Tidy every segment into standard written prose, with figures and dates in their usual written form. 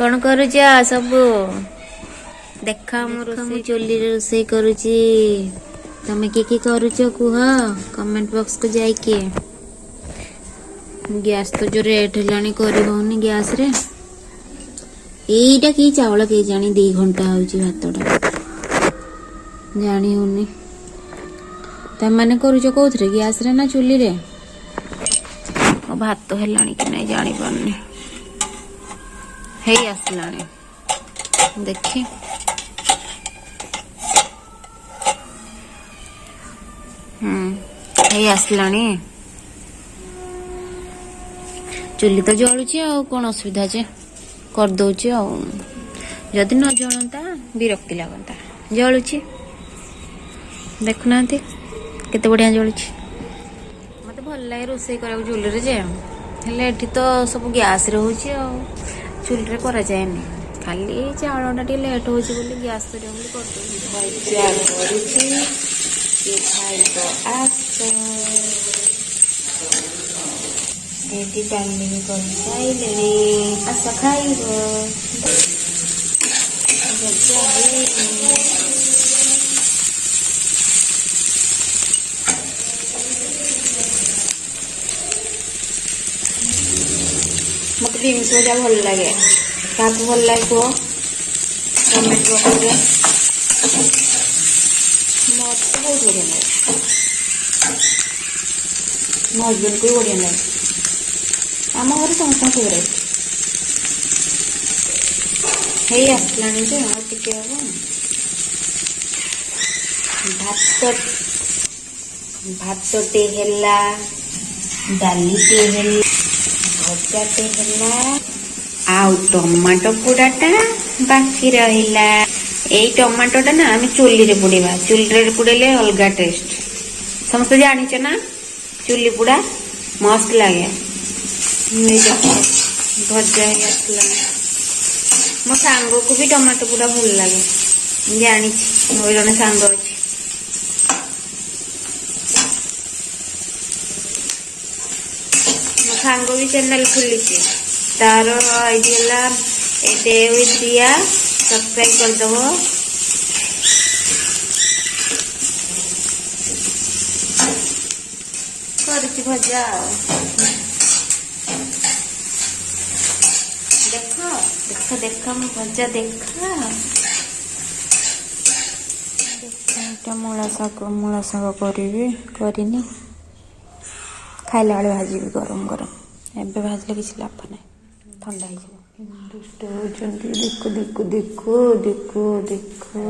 कौन करुच सब देखा चुली रोषे करुची तमे कि करुच कुह कमेंट बॉक्स को जाइए। गैस तो जो रेट है करनी गैस रे यहीटा कि चावल के जानी 2 घंटा होची भातटा जानी होनी तम मैंने करुच कौन गैस रे ना चुली रे भात है कि नहीं जानी पारनी है आसलानी देखी है आसलानी चुली तो जलुची आ कौन असुविधा जे कर दउची आ जदि न जलता विरक्ति लगता जलुची देखुना केते बढ़िया जलुची मते भल लागे रोषे करा चुली रे जे हेले एठी तो सब गैस रे होची आ चुली रे करा जाएनी खाली चावलटा टे लेट हो गैस कर आस खाइब मत बीन्स भजा भल लगे क्या भल लगे कह कमेंट बॉक्स में मत बहुत बढ़िया लगे मो हजबैंड को भी बढ़िया लगे आम घर समस्त फेवरेट है आसलानी जे और टिके भातटे हैला डालीटे हैला भजाटे हैला आउ टमाटो पोड़ाटा बाकी रहिला ए टमाटोटा ना आम चुली रे पोड़ीबा चुली रे पोड़ेले अलगा टेस्ट समस्त जानिछ ना चुली पोड़ा मस्त लागे भजा ही आसला मो सांग को भी टमाटो पोड़ा भल लगे जानी मोर जने सांग अछि मो सांग भी चैनल खुलिछि तार आईडी है डे विथ रिया सब्सक्राइब कर दो करछि भजा देखो देखो देखो मो भजा देखा देखा मूला शाग करी खाइला बेले भाजी गरम गरम एबे भाजले किसी लाभ नहीं ठंडा दुष्ट होचंती देखो देखो देखो देखो देखो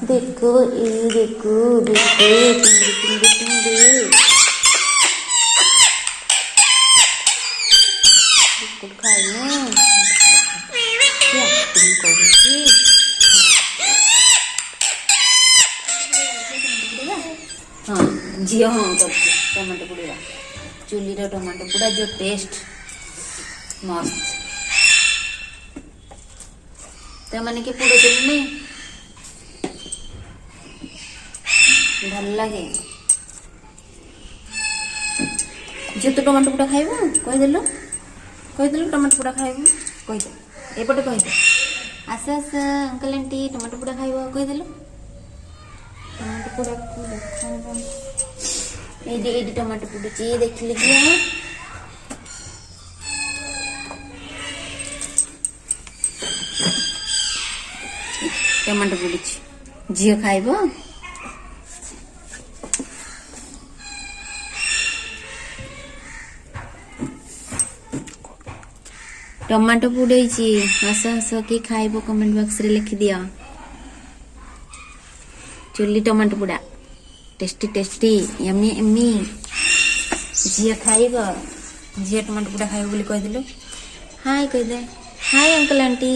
देखो ये देखो देखो बिस्कुट खाइए हाँ झी हाँ टमाटो पुड़ा चुली टमाटो पुड़ा जो टेस्ट मस्त तो मैंने कि पुड़े चुनी भल लगे जो तो टमाटो पुड़ा खाइब कहीदेल टमाटो पुड़ा खाइब कहीदे एपटे कहीदे आस आस अंकल आंटी टमाटो पुड़ा खाइब कहीदेल टमाटो पुड़ा ये टमाटो पुड़ी देख लीजिए टमाटो पुड़ी झील खाइब टमाटो पुड़े हस हस कि खाइब कमेंट बॉक्स रे लिखि दिया चुली टमाटो पुड़ा टेस्टी टेस्टी यम्मी यम्मी झील खाइब झील टमाटो पुड़ा खाइब बोली कहीदेलु हाय कहीदे हाय अंकल आंटी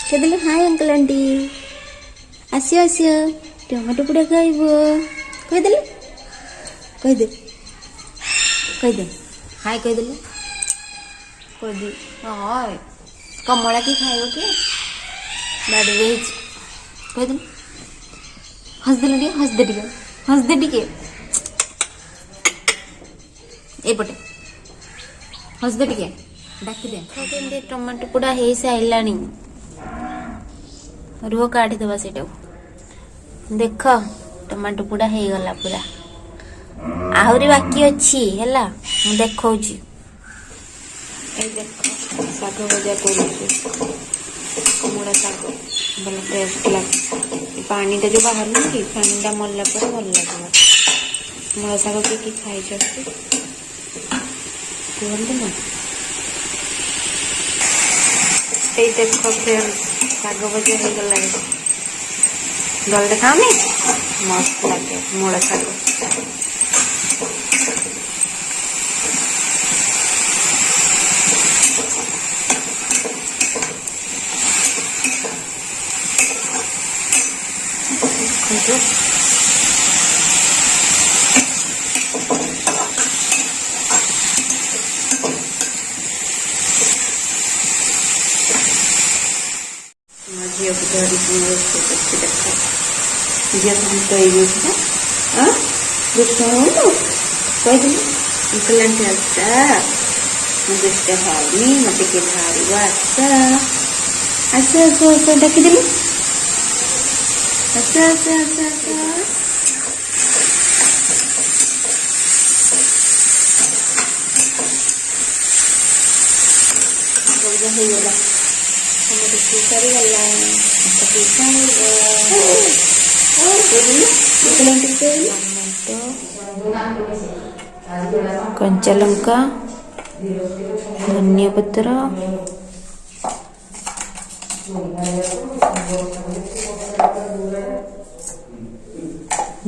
कहीदेलु हाय अंकल आंटी आसियो आसियो टमाटो पुड़ा खाइब कहीदेलु कहीदे हाय कहीदेलु कहीदे हाय कमला की खाइब कि बाड़ी रही कहीदेलु हंसदे टिके एपटे हंसदे टिके ଡାକିଦେ କେମିତି ଟମାଟୋ ପୋଡ଼ା ହେଇସାରିଲାଣି। ରୁହ କାଢିଦେବା ସେଇଟାକୁ। ଦେଖ ଟମାଟୋ ପୋଡ଼ା ହେଇଗଲା ପୁରା। ଆହୁରି ବାକି ଅଛି ହେଲା, ମୁଁ ଦେଖଉଛି। ଏଇ ଦେଖ ଶାଗ ଭଜା କରୁଛି, ମୂଳା ଶାଗ ଭଲ ଟେଷ୍ଟ ଲାଗେ। ପାଣିଟା ଯୋଉ ବାହାରୁନି କି, ପାଣିଟା ମରିଲା ପରେ ଭଲ ଲାଗିବ। ମୂଳା ଶାଗ କିଏ ଖାଇଛନ୍ତି କୁହନ୍ତୁ ନା। ଏଇ ଦେଖ ଫ୍ରେଣ୍ଡ ଶାଗ ଭଜା ହେଇଗଲାଣି। ଜଲଦି ଖାଓନି, ମସ୍ତ ଲାଗେ ମୂଳା ଶାଗ। ଝିଅକୁ ଧରିକି ରୋଷେଇ କରୁଛି ଦେଖ। ଝିଅକୁ ଦୁଷ୍ଟ ହେଇଯାଇଛି ନା, ଦୁଷ୍ଟ ହଉନୁ କହିଥିଲି। କହିଲା ଚାଚା ମୁଁ ଦୁଷ୍ଟ ହଉନି, ମତେ କିଏ ଧରିବ, ଆସ ଆସ ଆସ ଆସ ଡାକିଦେଲି। ଆସ ଆସ ଆସ ଆସ। ହେଇଗଲା ରୋଷେଇ ସରିଗଲା। ଟମାଟୋ, କଞ୍ଚା ଲଙ୍କା, ଧନିଆ ପତ୍ର,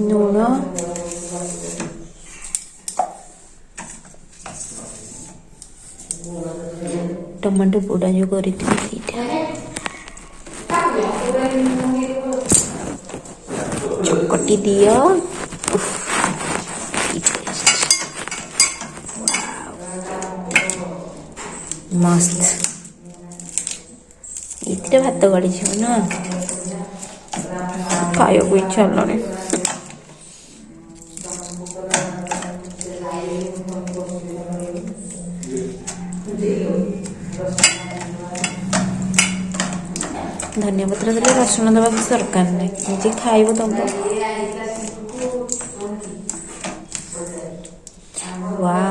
ଲୁଣ, ଟମାଟୋ ପୋଡ଼ା ଯୋଉ କରିଥିଲି ସେଇଟା, ଚକଟି ଦିଅ। ମସ୍ତ। ଏଥିରେ ଭାତ ଗାଳିଯିବ ନା, ଖାଇବାକୁ ଇଚ୍ଛା ହେଲାଣି। ଧନିଆ ପତ୍ର ଦେଲେ ରସୁଣ ଦେବା କିଛି ଦରକାର ନାହିଁ, ନିଜେ ଖାଇବ ତମ। ୱାଓ